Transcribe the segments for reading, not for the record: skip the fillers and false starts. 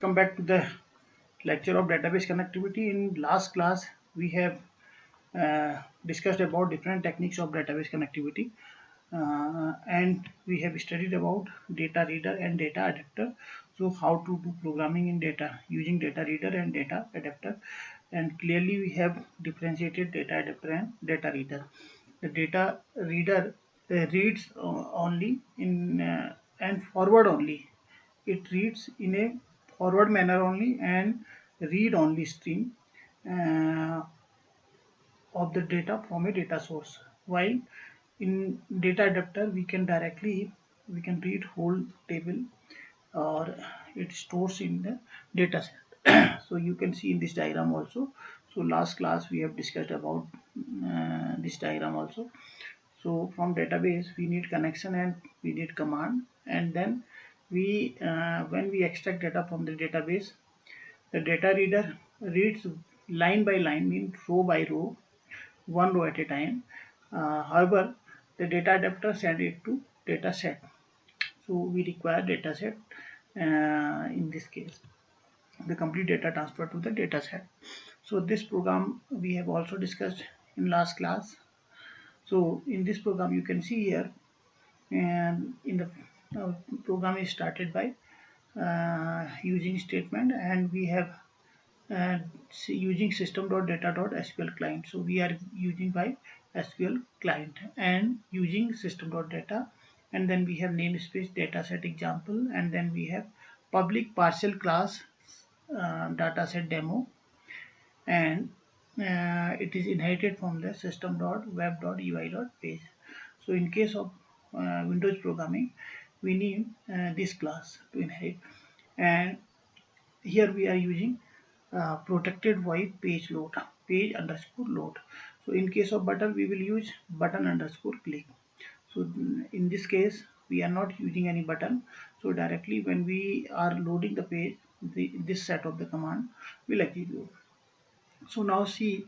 Welcome back to the lecture of database connectivity. In last class, we have discussed about different techniques of database connectivity, and we have studied about data reader and data adapter. So, how to do programming in data using data reader and data adapter, and clearly we have differentiated data adapter and data reader. The data reader reads only in and forward only. It reads in a forward manner only and read only stream uh, of the data from a data source. While in data adapter we can read whole table, or it stores in the data set. So you can see in this diagram also. So last class we have discussed about this diagram also. So from database we need connection and we need command, and then we when we extract data from the database, the data reader reads line by line, means row by row, one row at a time. However, the data adapter send it to data set. So we require data set in this case, the complete data transfer to the data set. So this program we have also discussed in last class. So in this program you can see here, and in the program is started by using statement, and we have using system.data.sql client. So we are using by SQL client and using system.data, and then we have namespace dataset example, and then we have public partial class dataset demo, and it is inherited from the system.web.ui.page. So in case of Windows programming, we need this class to inherit, and here we are using protected void page load, page underscore load. So in case of button, we will use button underscore click. So in this case we are not using any button, so directly when we are loading the page, this set of the command will execute. So now see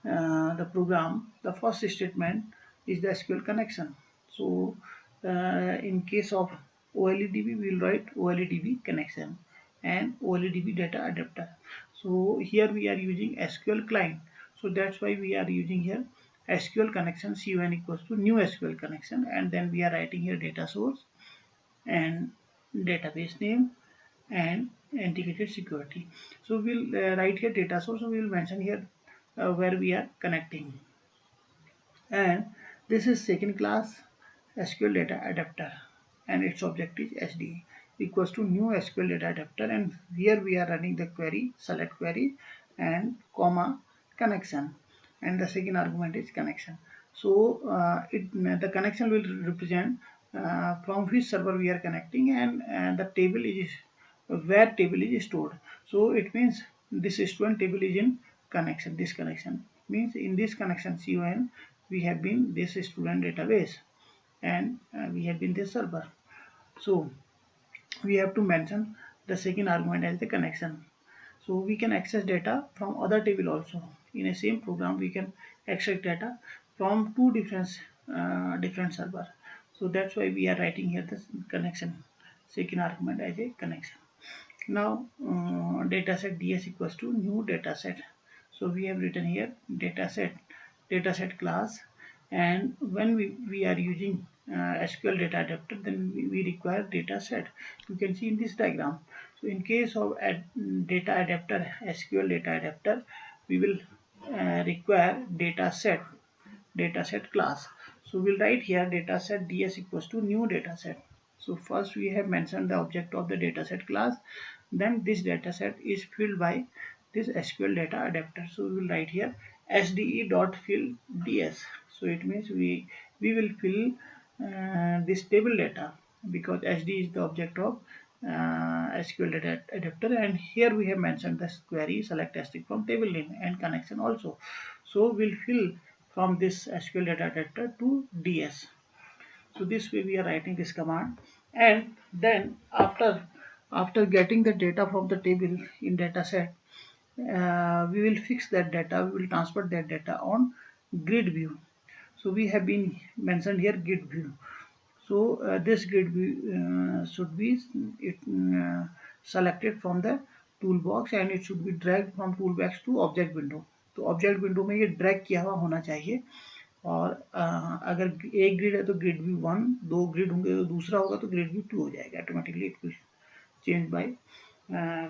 the program. The first statement is the SQL connection. So in case of OLEDB, we will write OLEDB connection and OLEDB data adapter. So here we are using SQL client. So that's why we are using here SQL connection CON equals to new SQL connection, and then we are writing here data source and database name and integrated security. So we'll write here data source. So we will mention here where we are connecting, and this is second class SQL data adapter, and its object is SDE equals to new SQL data adapter, and here we are running the query, select query, and comma connection, and the second argument is connection. So the connection will represent from which server we are connecting, and the table is where table is stored. So it means this student table is in connection. This connection means in this connection CON we have been this student database, and we have been this server. So we have to mention the second argument as the connection. So we can access data from other table also. In a same program we can extract data from two different server. So that's why we are writing here this connection, second argument as a connection. Now dataset ds equals to new dataset. So we have written here dataset class, and when we are using SQL data adapter, then we require dataset. You can see in this diagram. So in case of data adapter, SQL data adapter, we will require dataset class. So we'll write here dataset ds equals to new dataset. So first we have mentioned the object of the dataset class, then this dataset is filled by this SQL data adapter. So we will write here sde.fill ds. So it means we will fill this table data, because SD is the object of SQL data adapter, and here we have mentioned this query select asterisk from table name and connection also. So we'll fill from this SQL data adapter to DS. So this way we are writing this command, and then after getting the data from the table in dataset, we will fix that data, we will transfer that data on grid view. So we have been mentioned here grid view. So this grid view should be selected from the toolbox and it should be dragged from toolbox to object window. तो object window में ये drag किया हुआ होना चाहिए। और अगर एक ग्रिड है तो ग्रिड व्यू 1, दो ग्रिड होंगे तो दूसरा होगा तो ग्रिड व्यू 2 हो जाएगा automatically. It will change bye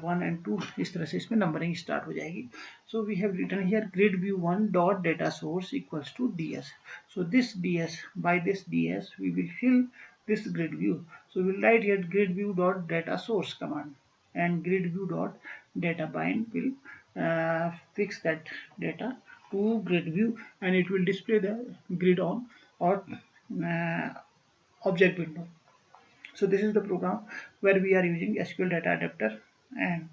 1 and 2, इस तरह से इसमें नंबरिंग स्टार्ट हो जाएगी। So we have written here grid view 1 dot data source equals to ds. So this ds, by this ds we will fill this grid view. So we'll write here grid view dot data source command, and grid view dot data bind will fix that data to grid view, and it will display the grid on or object window. So this is the program where we are using SQL data adapter, and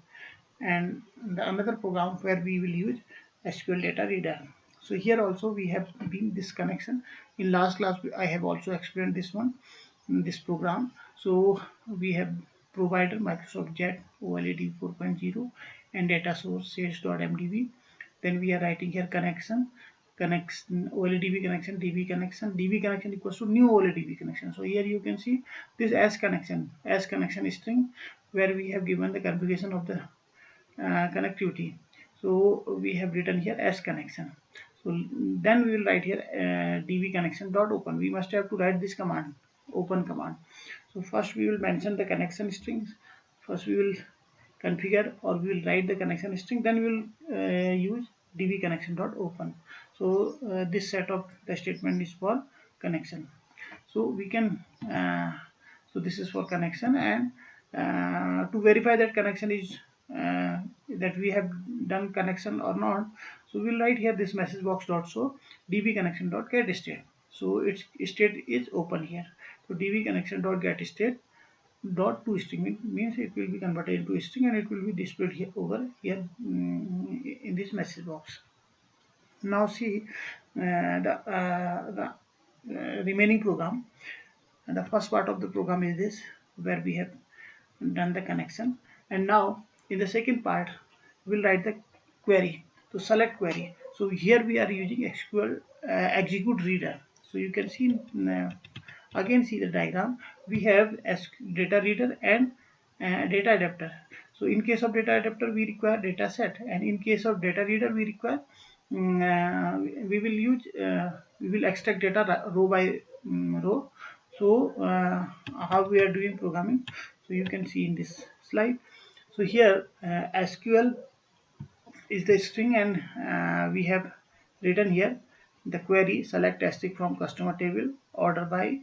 the another program where we will use SQL data reader. So here also we have been this connection. In last class I have also explained this one, this program. So we have provided Microsoft Jet OLED 4.0 and data source sage.mdb. Then we are writing here connection OLEDB connection, DB connection equals to new OLEDB connection. So here you can see this as connection string where we have given the configuration of the connectivity. So we have written here as connection. So then we will write here db connection dot open. We must have to write this command, open command. So first we will mention the connection strings. First we will configure, or we will write the connection string, then we will use db connection dot open. So this set of the statement is for connection. So we can so this is for connection, and to verify that connection is that we have done connection or not, so we'll write here this message box dot show db connection dot get state. So its state is open here. So db connection dot get state dot to string means it will be converted into a string, and it will be displayed here over here in this message box. Now see the remaining program, and the first part of the program is this where we have done the connection, and now in the second part we'll write the query. So select query. So here we are using SQL execute reader. So you can see again see the diagram. We have data reader and data adapter. So in case of data adapter we require data set, and in case of data reader we require we will use we will extract data row by row. So how we are doing programming, so you can see in this slide. So here SQL is the string, and we have written here the query select asterisk from customer table, order by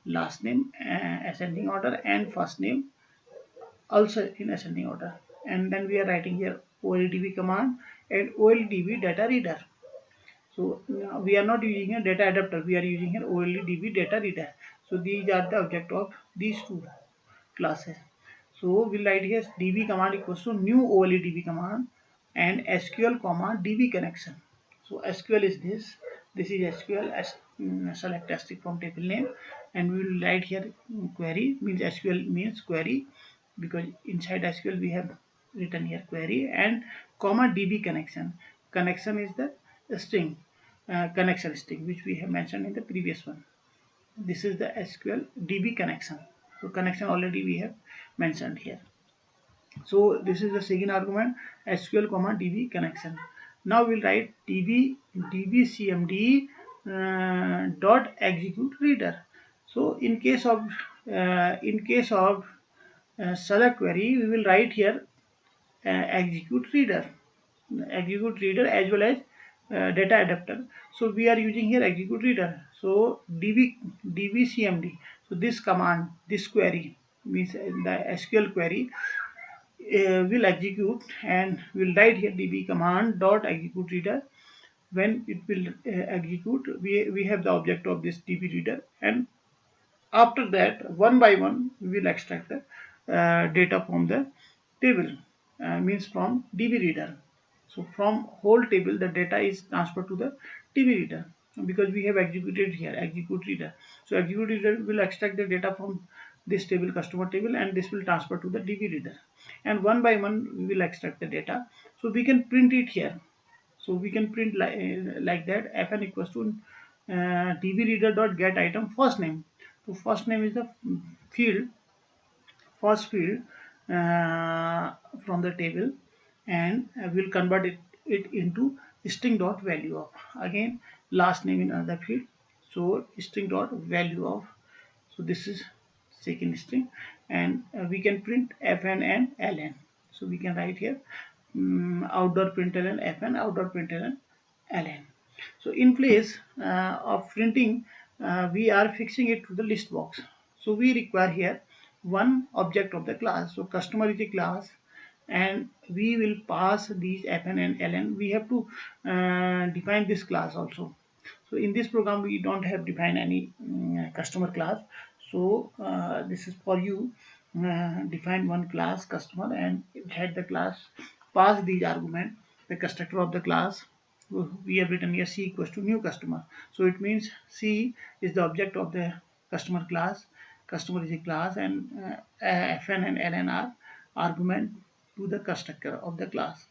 last name ascending order, and first name also in ascending order. And then we are writing here OLDB command and OLDB data reader. So we are not using a data adapter, we are using here OLDB data reader. So these are the object of these two classes. So we'll write here db command equals to new OLEDB command and SQL comma db connection. So SQL is this is SQL as select asterisk from table name, and we will write here query means SQL means query, because inside SQL we have written here query, and comma db connection. Connection is the string connection string which we have mentioned in the previous one. This is the SQL db connection. So connection already we have mentioned here. So this is the second argument, SQL comma db connection. Now we'll write dbcmd dot execute reader. So in case of select query, we will write here execute reader as well as data adapter. So we are using here execute reader. So dbcmd. So this command, this query means the SQL query will execute, and we'll write here db command dot execute reader. When it will execute, we have the object of this db reader, and after that one by one we will extract the data from the table means from db reader. So from whole table the data is transferred to the db reader, because we have executed here execute reader. So execute reader will extract the data from this table customer table, and this will transfer to the db reader, and one by one we will extract the data. So we can print it here. So we can print like that fn equals to db reader dot get item first name. So first name is the field, first field from the table, and we'll convert it into string dot value of, again, last name in another field. So string dot value of, so this is second string, and we can print fn and ln. So we can write here outdoor println fn, outdoor println ln. So in place of printing, we are fixing it to the list box. So we require here one object of the class. So customer is a class, and we will pass these fn and ln. We have to define this class also. So in this program we don't have defined any customer class. So this is for you. Define one class customer, and head the class, pass these argument, the constructor of the class. We have written here c equals to new customer. So it means c is the object of the customer class. Customer is a class, and fn and ln are argument to the constructor of the class.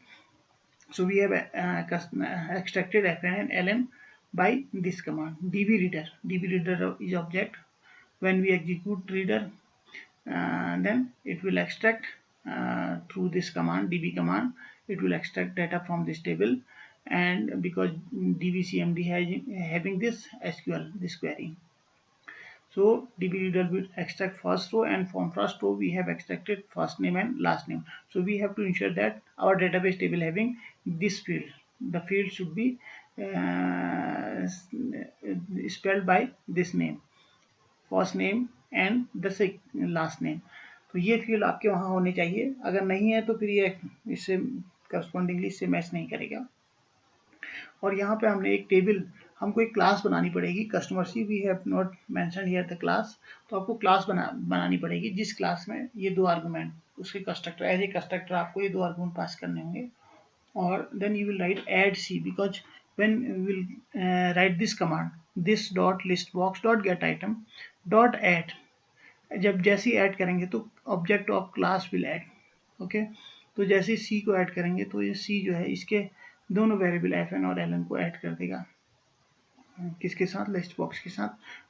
So we have extracted fn and ln by this command dbreader. Dbreader is object. When we execute reader, then it will extract through this command, db command. It will extract data from this table, and because dbcmd having this sql, this query. So dbreader will extract first row, and from first row we have extracted first name and last name. So we have to ensure that our database table having this field, the field should be spelled by this name, first name and the last name. तो ये field आपके वहाँ होने चाहिए. अगर नहीं है तो फिर ये इससे करस्पॉन्डिंगली इससे मैच नहीं करेगा. और यहाँ पे हमने एक टेबल, हमको एक क्लास बनानी पड़ेगी. Customer see we have not mention here the class. तो आपको क्लास बनानी पड़ेगी जिस क्लास में ये दो आर्गूमेंट, उसके कंस्ट्रक्टर, एज ए कंस्ट्रक्टर आपको ये दो आर्गूमेंट पास करने होंगे. और then you will write add C, because when we will write this command, this dot list box dot get item dot add, जब जैसे ही ऐड करेंगे तो object of class will add. Okay, तो जैसे ही सी को ऐड करेंगे तो ये सी जो है इसके दोनों वेरिएबल एफ एन और एल एन को ऐड कर देगा. किसके साथ? लिस्ट बॉक्स के साथ.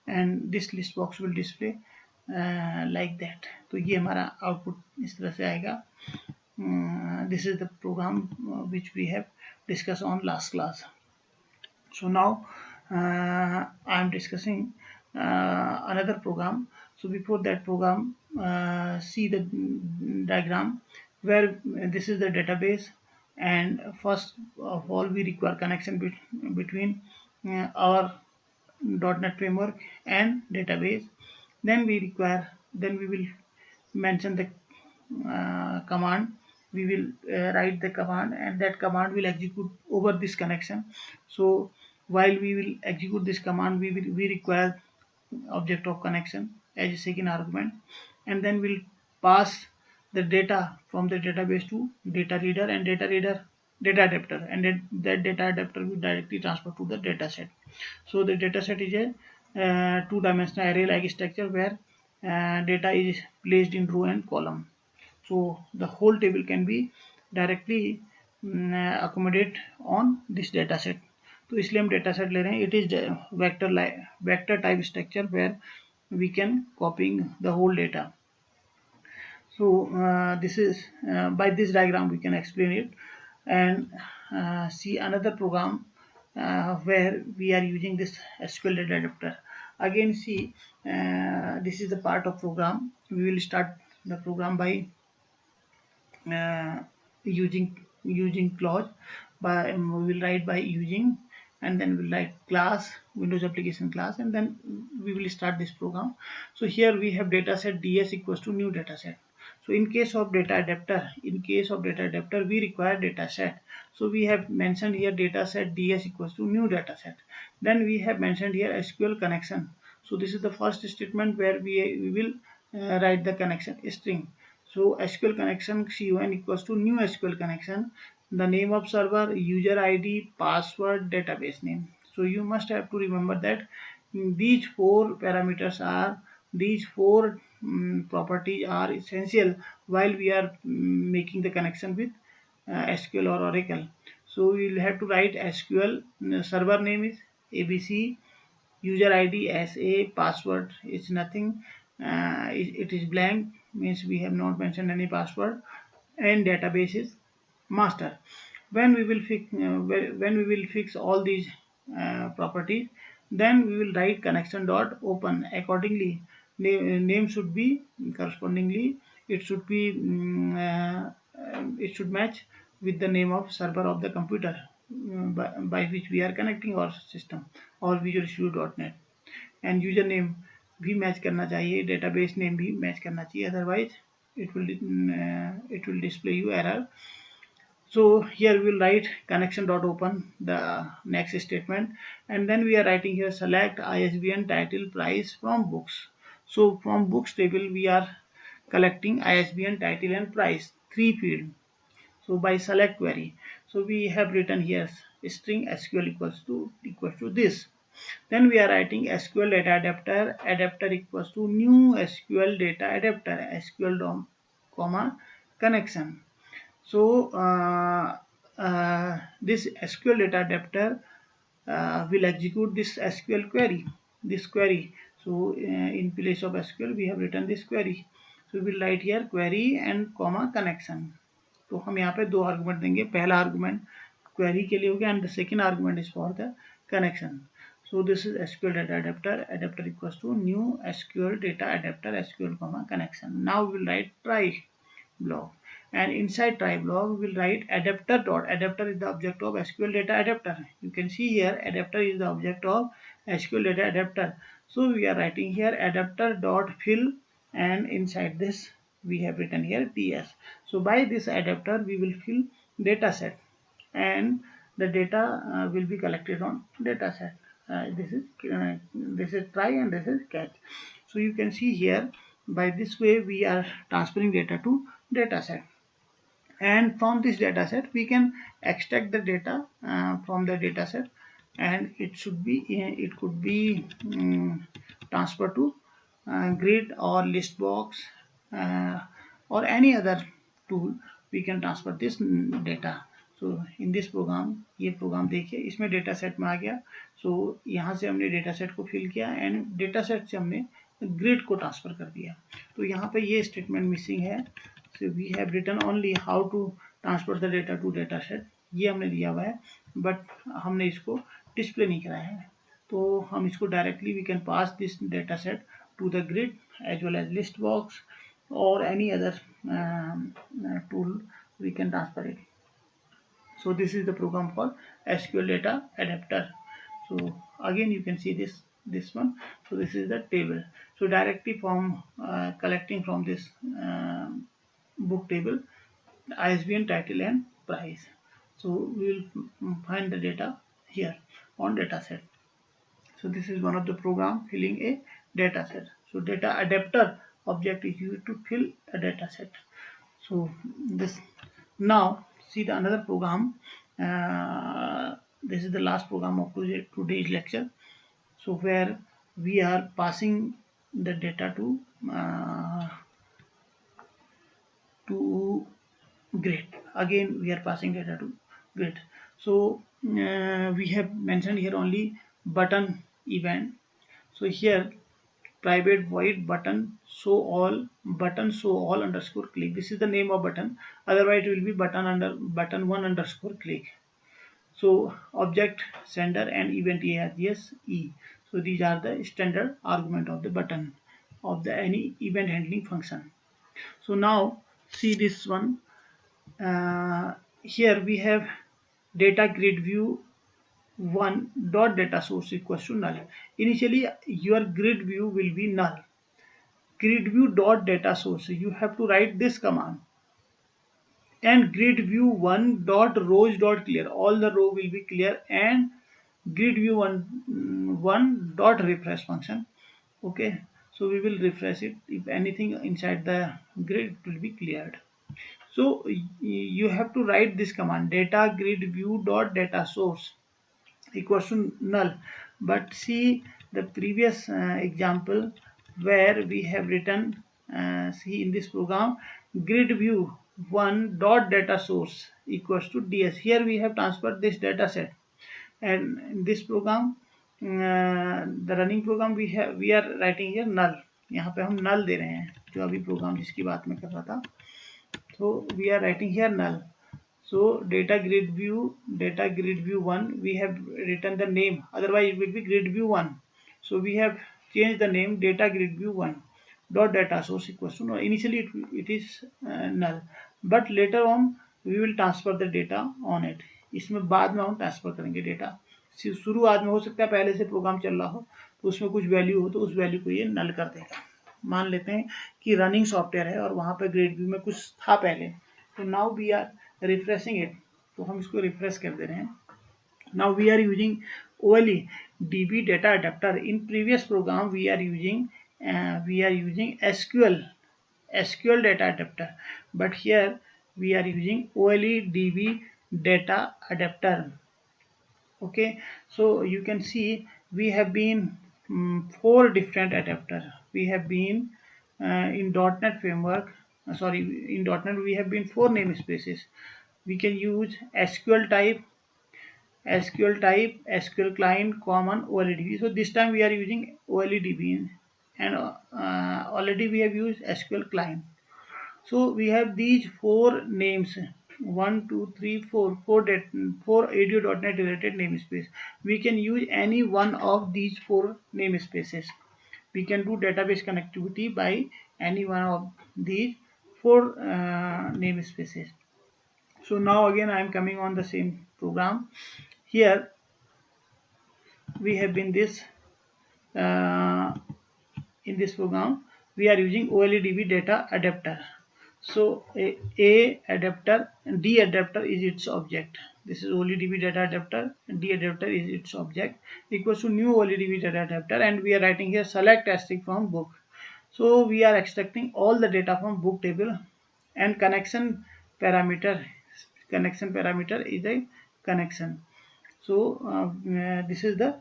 And this list box will display like that. तो ये हमारा आउटपुट इस तरह से आएगा. This is the program which we have discussed on last class. So now I am discussing another program. So before that program, see the diagram where this is the database, and first of all we require connection between our .NET framework and database. Then we will mention the command. We will write the command, and that command will execute over this connection. So while we will execute this command, we require object of connection as a second argument, and then we'll pass the data from the database to data reader and data adapter, and then that data adapter will directly transfer to the data set. So the data set is a two-dimensional array-like structure where data is placed in row and column. So the whole table can be directly accommodate on this data set. तो इसलिए हम data set ले रहे हैं. It is vector type structure where we can copying the whole data. So this is by this diagram we can explain it, and see another program where we are using this SQL data adapter. Again, see this is the part of program. We will start the program by using clause. We will write by using, and then we'll write class, Windows application class, and then we will start this program. So here we have dataset ds equals to new dataset. So in case of data adapter, we require dataset. So we have mentioned here dataset ds equals to new dataset. Then we have mentioned here SQL connection. So this is the first statement where we will write the connection string. So SQL connection con equals to new SQL connection, the name of server, user ID, password, database name. So you must have to remember that these four parameters are, these four properties are essential while we are making the connection with SQL or Oracle. So we will have to write SQL, server name is ABC, user ID SA, password is nothing, it is blank, means we have not mentioned any password, and database is master. When we will fix all these properties, then we will write connection dot open. Accordingly, name should be correspondingly, it should be it should match with the name of server of the computer by which we are connecting our system, or Visual Studio.net, and username भी match करना चाहिए, database name भी match करना चाहिए, otherwise it will display you error. So here we will write connection dot open, the next statement, and then we are writing here select ISBN title price from books. So from books table we are collecting ISBN title and price, 3 field. So by select query, so we have written here string SQL equals to this. Then we are writing SQL data adapter equals to new SQL data adapter, SQL DOM comma connection. So this SQL data adapter will execute this SQL query, this query. So in place of SQL we have written this query. So we will write here query and comma connection. तो हम यहाँ पे 2 argument देंगे, पहला argument query के लिए हो गया and the second argument is for the connection. So this is SQL data adapter equals to new SQL data adapter SQL comma connection. Now we will write try block, and inside try block we will write adapter is the object of SQL data adapter. You can see here adapter is the object of SQL data adapter. So we are writing here adapter dot fill, and inside this we have written here TS. So by this adapter we will fill data set, and the data will be collected on data set. This is try and this is catch. So you can see here by this way we are transferring data to data set, and from this data set we can extract the data from the data set, and it could be transferred to grid or list box or any other tool. We can transfer this data. So in this program, ये programme देखिए, इसमें data set में आ गया. सो यहाँ से हमने data set को fill किया एंड डेटा सेट से हमने ग्रिड को ट्रांसफर कर दिया. तो यहाँ पे ये स्टेटमेंट मिसिंग है. So we have written only how to transfer the data to data set, ये हमने दिया हुआ है, बट हमने इसको डिस्प्ले नहीं कराया है. तो हम इसको directly we can pass this data set to the grid as well as list box or any other tool we can transfer it. So this is the program called SQL data adapter. So again you can see this one. So this is the table. So directly from collecting from this book table ISBN title and price. So we will find the data here on data set. So this is one of the program filling a data set. So data adapter object is used to fill a data set. So this, now see the another program. This is the last program of today's lecture. So where we are passing the data to grid. Again we are passing data to grid. So we have mentioned here only button event. So here private void button show all underscore click. This is the name of button, otherwise it will be button 1 underscore click. So object sender and event args e. So these are the standard argument of the button of the any event handling function. So now see this one. Here we have data grid view 1 dot data source equals to null. Initially your grid view will be null. Grid view dot data source, you have to write this command, and grid view 1 dot rows dot clear, all the row will be clear, and grid view 1 dot refresh function. Okay, so we will refresh it. If anything inside the grid, it will be cleared. So you have to write this command data grid view dot data source equals to null. But see the previous example where we have written, see in this program, grid view 1 dot data source equals to ds. Here we have transferred this data set, and in this program, the running program, we are writing here null. यहाँ पे हम null दे रहे हैं. जो अभी programme जिसकी बात मैं कर रहा था. So we are writing here null. So data grid view 1, we have written the name, otherwise it will be grid view 1. So we have changed the name data grid view 1 dot data source equals to null. Initially it is null, but later on we will transfer the data on it. इसमें बाद में हम transfer करेंगे data. शुरुआत में हो सकता है पहले से प्रोग्राम चल रहा हो तो उसमें कुछ वैल्यू हो तो उस वैल्यू को ये नल कर देगा. मान लेते हैं कि रनिंग सॉफ्टवेयर है और वहां पर ग्रेड व्यू में कुछ था पहले, तो now we are refreshing it, तो हम इसको रिफ्रेश कर दे रहे हैं. Now we are using OLE DB data adapter. In previous program we are using SQL data adapter, but here we are using OLE DB data adapter. Okay, so you can see we have been 4 different adapters. We have been in .NET framework, in .NET we have been 4 namespaces. We can use SQL type, SQL client, common, OLEDB. So this time we are using OLEDB, and already we have used SQL client. So we have these 4 names, 1, 2, 3, 4 ADO.NET related namespace. We can use any one of these 4 namespaces. We can do database connectivity by any one of these 4 namespaces. So now again I am coming on the same program. Here we have been this in this program we are using OLEDB data adapter. So a adapter, D adapter is its object. This is OLEDB data adapter, D adapter is its object, equals to new OLEDB data adapter, and we are writing here select asterisk from book. So we are extracting all the data from book table, and connection parameter is a connection. So this is the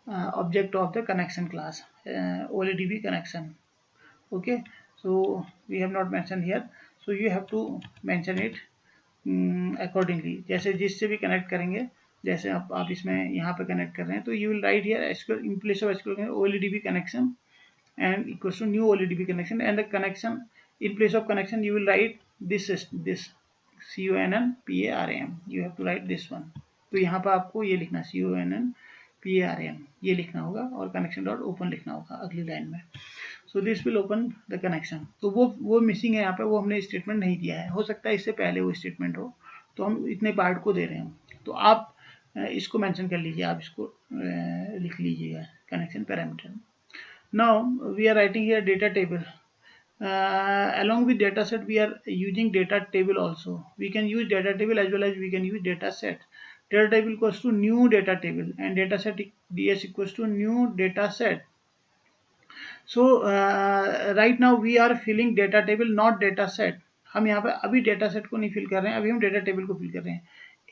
object of the connection class, OLEDB connection. Okay, so we have not mentioned here, so you have to mention it accordingly. जैसे जिससे भी connect करेंगे, जैसे आप इसमें यहाँ पे connect कर रहे हैं, तो you will write here SQL in place of SQL OLEDB connection and equals to new OLEDB connection, and the connection in place of connection you will write this CONNPARAM. You have to write this one. तो यहाँ पर आपको ये लिखना CONNPARAM ये लिखना होगा और कनेक्शन डॉट ओपन लिखना होगा अगली लाइन में. So this will open the connection. तो वो मिसिंग है यहाँ पे, वो हमने स्टेटमेंट नहीं दिया है. हो सकता है इससे पहले वो स्टेटमेंट हो, तो हम इतने पार्ट को दे रहे हैं. तो आप इसको मेंशन कर लीजिए, आप इसको लिख लीजिएगा connection parameter. Now we are writing here data table. Along with data set we are using data table also. We can use data table as well as we can use data set. Data table equals to new data table and data set DS equals to new data set. So right now we are filling data table, not data set. हम यहाँ पे अभी data set को नहीं fill कर रहे हैं, अभी हम data table को fill कर रहे हैं.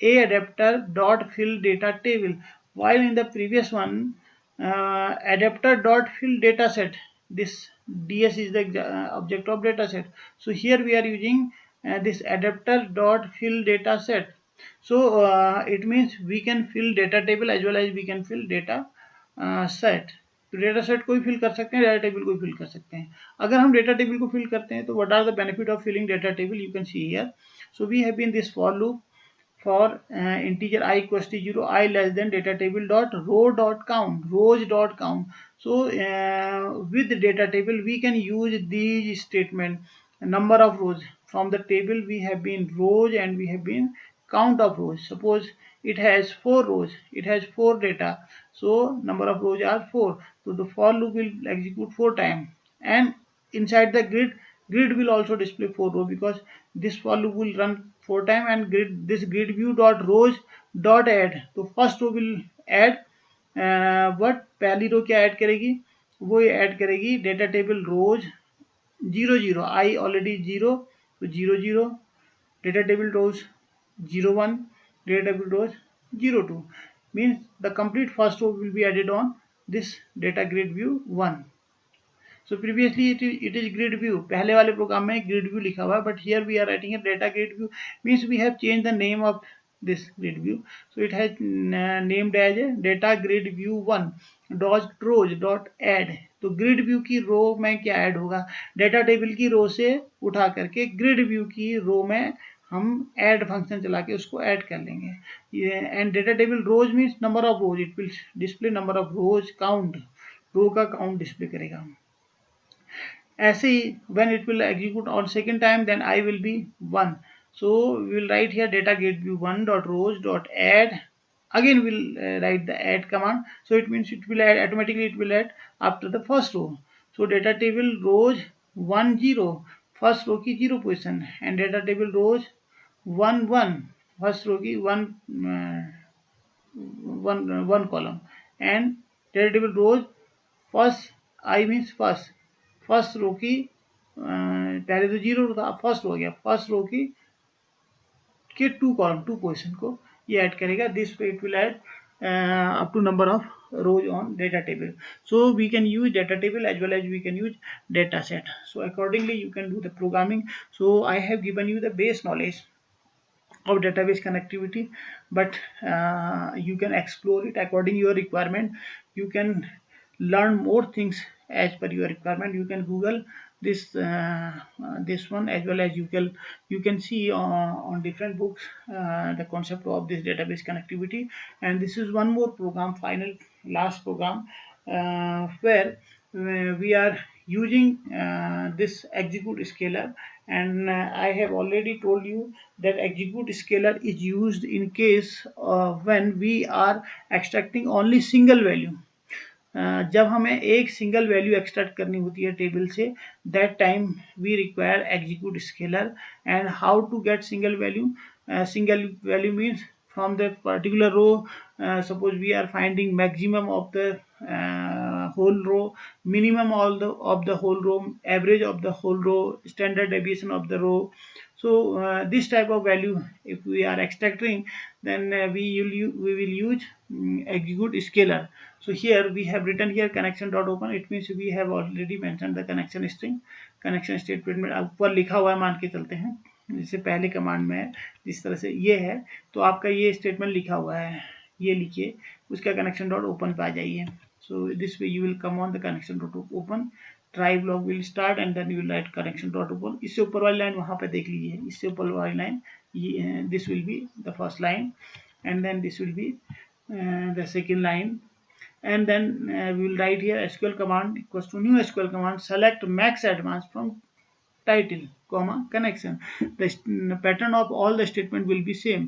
A adapter dot fill data table, while in the previous one adapter dot fill data set. This DS is the object of data set. So here we are using this adapter dot fill data set. So it means we can fill data table as well as we can fill data set. तो data set को भी fill कर सकते हैं, data table को भी fill कर सकते हैं. अगर हम डेटा टेबल को फिल करते हैं तो what are the benefit of filling data table, you can see here. So we have been this for loop for integer I equals to 0, I less than data table dot row dot count, rows dot count. So with data table we can use these statement, number of rows from the table. We have been rows and we have been count of rows. Suppose it has 4 rows, it has 4 data, so number of rows are 4. So the for loop will execute 4 times, and inside the grid will also display 4 rows, because this for loop will run 4 times, and this grid view dot rows dot add. तो first row will add but पहली row क्या add करेगी, वो add करेगी data table rows 0 0, I already 0, तो 0 0, data table rows 0 1, data table rows 0 2, means the complete first row will be added on this data grid view 1. So previously it is grid view, पहले वाले programme में grid view लिखा हुआ है, but here we are writing a data grid view, means we have changed the name of this grid view. So it has named as data grid view 1 dot rows dot add. तो grid view की रो में क्या add होगा, data table की रो से उठा करके grid view की रो में हम ऐड फंक्शन चला के उसको ऐड कर लेंगे। ये and data table rows means number of rows, it will display number of rows count, row का काउंट डिस्प्ले करेगा। ऐसे ही when it will execute on second time then I will be 1, so we will write here data get view 1 dot rows dot add, again we'll write the add command, so it means it will add automatically, it will add after the first row, so data table rows 1 0, first row की 0 position, and data table rows 1 1, first row की 1 1 column, and data table rows first I means first row की पहले तो 0 था, first हो गया, first row की के 2 कॉलम 2 पोजिशन को ये ऐड करेगा। This way it will add up to number of rows on data table, so we can use data table as well as we can use data set, so accordingly you can do the programming. So I have given you the base knowledge of database connectivity, but you can explore it according to your requirement, you can learn more things as per your requirement, you can google this one, as well as you can see on different books the concept of this database connectivity. And this is one more program, final last program, where we are using this execute scalar, and I have already told you that execute scalar is used in case when we are extracting only single value, जब हमें एक single value extract करनी होती है table से, that time we require execute scalar. And how to get single value means from the particular row, suppose we are finding maximum of the whole row, minimum of the whole row, average of the whole row, standard deviation of the row. So this type of value if we are extracting, then we will use execute scalar. So here we have written here connection dot open, it means we have already mentioned the connection string, connection statement में ऊपर लिखा हुआ है, मान के चलते हैं जैसे पहले कमांड में है जिस तरह से ये है, तो आपका ये स्टेटमेंट लिखा हुआ है, ये लिखिए, उसका कनेक्शन डॉट ओपन पे आ जाइए। So this way you will come on the connection dot open, try block will start and then you will write connection dot open. इससे ऊपर वाली लाइन वहाँ पे देख लीजिए, इससे ऊपर वाली लाइन ये, this will be the first line and then this will be the second line, and then we will write here SQL command equals to new SQL command, select max advance from title comma connection. The pattern of all the statement will be same.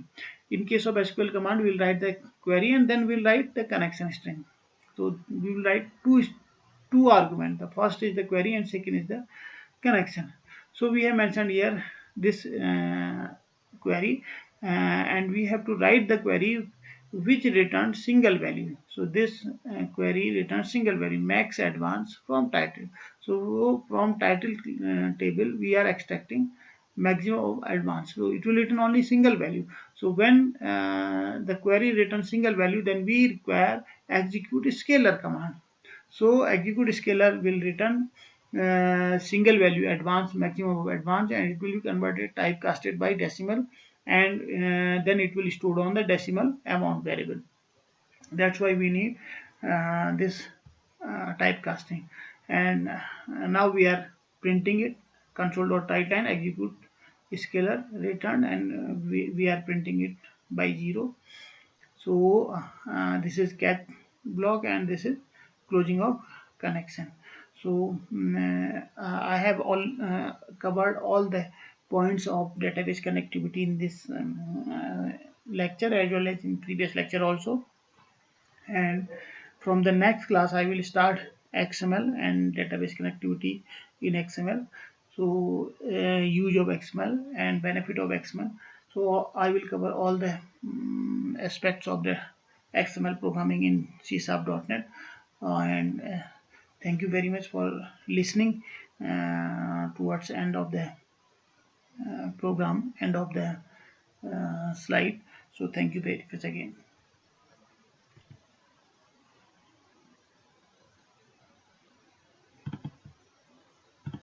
In case of SQL command we will write the query and then we will write the connection string. So we will write two arguments, the first is the query and second is the connection. So we have mentioned here this query and we have to write the query which returns single value. So this query returns single value, max advance from title. So from title table we are extracting maximum of advance, so it will return only single value. So when the query returns single value, then we require execute scalar command. So execute scalar will return single value advance, maximum of advance, and it will be converted typecasted by decimal, and then it will store on the decimal amount variable. That's why we need this typecasting. And now we are printing it, console.writeLine execute scalar return, and we are printing it by 0. So this is cat block and this is closing of connection. So I have all covered all the points of database connectivity in this lecture as well as in previous lecture also, and from the next class I will start XML and database connectivity in XML. So use of XML and benefit of XML. So I will cover all the aspects of the XML programming in C#.NET, and thank you very much for listening towards end of the program, end of the slide. So thank you very much again.